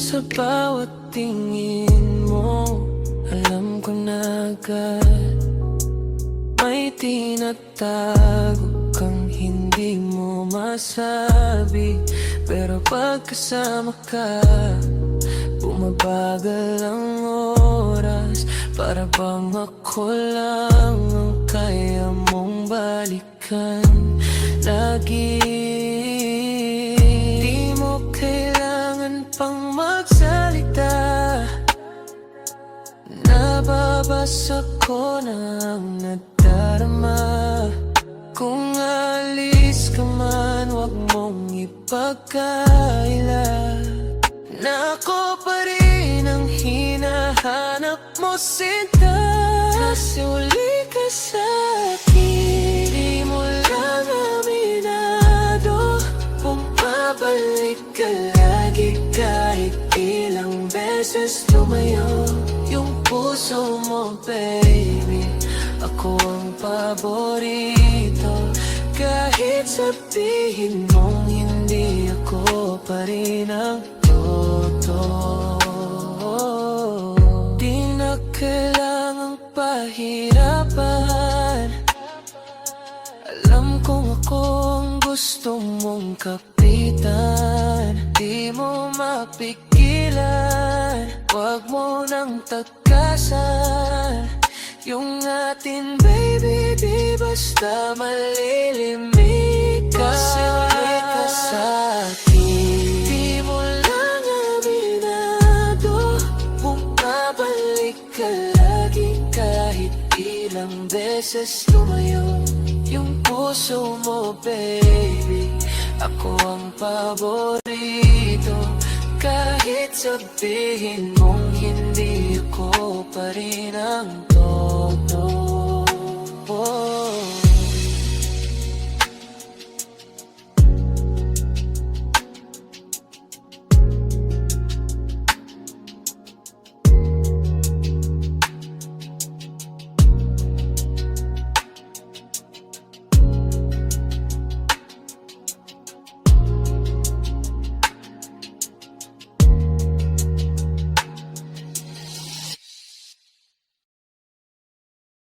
Sa bawat tingin mo, alam ko na agad may tinatago kang hindi mo masabi. Pero pagkasama ka, bumabagal ang oras. Para bang ako lang ang kaya mong balikan lagi. Di mo kailangan pang magsalita, nababasa ko na ang nadarama. Kung alis ka man, wag mong ipagkaila na ako pa rin ang hinahanap mo, sinta. Kasi uli ka sa'kin, di mo lang aminado. Bumabalik ka lagi kahit ilang beses lumayo yung puso mo, baby. Ako ang paborito, kahit sabihin mong hindi, ako pa rin ang totoo. Di na kailangang pahirapan, alam kong ako ang gusto mong kapitan. Di mo mapigilan, wag mo nang tagkasan yung atin, baby. Di basta malilimik ka. Kasi uli ka sa'kin, di mo lang aminado. Bumabalik ka lagi kahit ilang beses lumayo yung puso mo, baby. Ako ang paborito, kahit sabihin mong hindi, ako pa rin ang